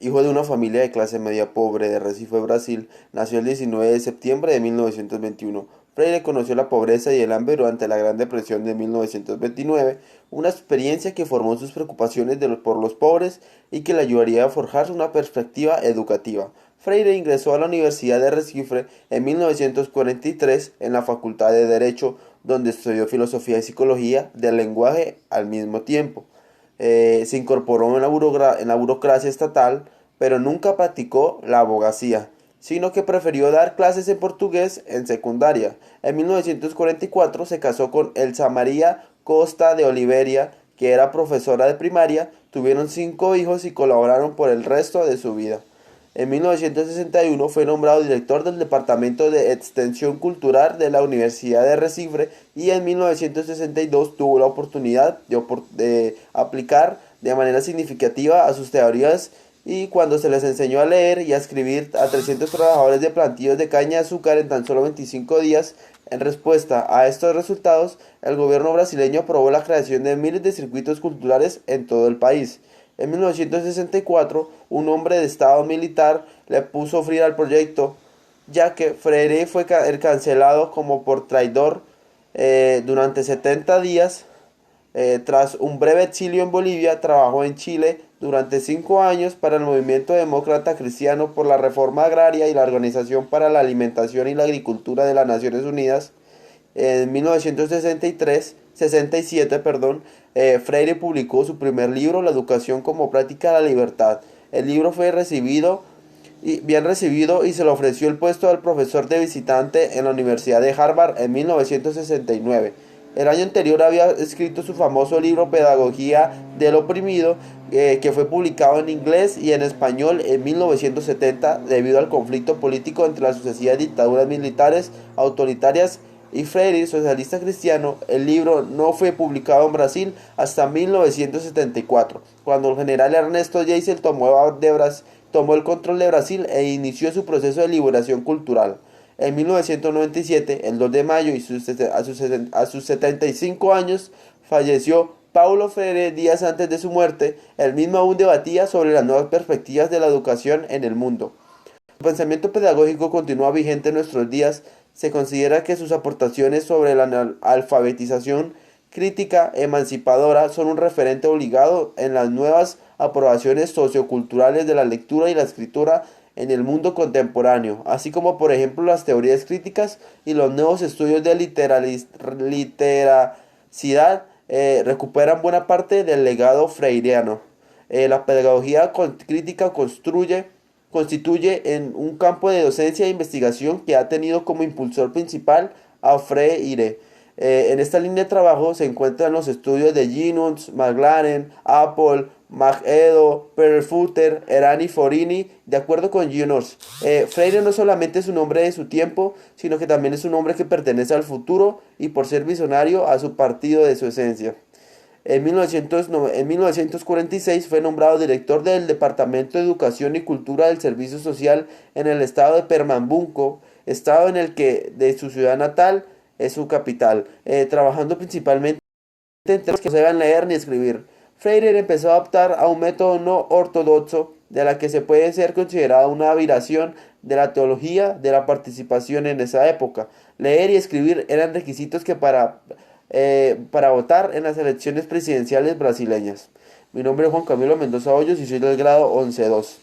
Hijo de una familia de clase media pobre de Recife, Brasil, nació el 19 de septiembre de 1921. Freire conoció la pobreza y el hambre durante la Gran Depresión de 1929, una experiencia que formó sus preocupaciones por los pobres y que le ayudaría a forjarse una perspectiva educativa. Freire ingresó a la Universidad de Recife en 1943 en la Facultad de Derecho, donde estudió filosofía y psicología del lenguaje al mismo tiempo. Se incorporó en la burocracia estatal, pero nunca practicó la abogacía, sino que prefirió dar clases en portugués en secundaria. En 1944 se casó con Elsa María Costa de Oliveira, que era profesora de primaria, tuvieron 5 hijos y colaboraron por el resto de su vida. En 1961 fue nombrado director del Departamento de Extensión Cultural de la Universidad de Recife y en 1962 tuvo la oportunidad de aplicar de manera significativa a sus teorías y cuando se les enseñó a leer y a escribir a 300 trabajadores de plantíos de caña de azúcar en tan solo 25 días, en respuesta a estos resultados, el gobierno brasileño aprobó la creación de miles de circuitos culturales en todo el país. En 1964, un hombre de estado militar le puso fin al proyecto, ya que Freire fue cancelado como por traidor durante 70 días. Tras un breve exilio en Bolivia, trabajó en Chile durante 5 años para el movimiento demócrata cristiano por la reforma agraria y la Organización para la Alimentación y la Agricultura de las Naciones Unidas. En 1967, Freire publicó su primer libro, La educación como práctica de la libertad. El libro fue bien recibido y se le ofreció el puesto del profesor de visitante en la Universidad de Harvard en 1969. El año anterior había escrito su famoso libro Pedagogía del Oprimido, que fue publicado en inglés y en español en 1970 debido al conflicto político entre las sucesivas dictaduras militares autoritarias y Freire, socialista cristiano. El libro no fue publicado en Brasil hasta 1974, cuando el general Ernesto Geisel tomó el control de Brasil e inició su proceso de liberación cultural. En 1997, el 2 de mayo, a sus 75 años, falleció Paulo Freire días antes de su muerte. Él mismo aún debatía sobre las nuevas perspectivas de la educación en el mundo. Su pensamiento pedagógico continúa vigente en nuestros días. Se considera que sus aportaciones sobre la alfabetización crítica emancipadora son un referente obligado en las nuevas aprobaciones socioculturales de la lectura y la escritura en el mundo contemporáneo, así como por ejemplo las teorías críticas y los nuevos estudios de literacidad recuperan buena parte del legado freireano. La pedagogía crítica constituye en un campo de docencia e investigación que ha tenido como impulsor principal a Freire. En esta línea de trabajo se encuentran los estudios de Ginnons, McLaren, Apple, McEdo, Perlmutter, Erani Forini. De acuerdo con Ginnons, Freire no solamente es un hombre de su tiempo, sino que también es un hombre que pertenece al futuro y por ser visionario a su partido de su esencia. En 1946 fue nombrado director del Departamento de Educación y Cultura del Servicio Social en el estado de Pernambuco, estado en el que de su ciudad natal es su capital, trabajando principalmente en temas que no se deben leer ni escribir. Freire empezó a optar a un método no ortodoxo, de la que se puede ser considerada una viración de la teología de la participación en esa época. Leer y escribir eran requisitos para votar en las elecciones presidenciales brasileñas. Mi nombre es Juan Camilo Mendoza Hoyos y soy del grado 11-2.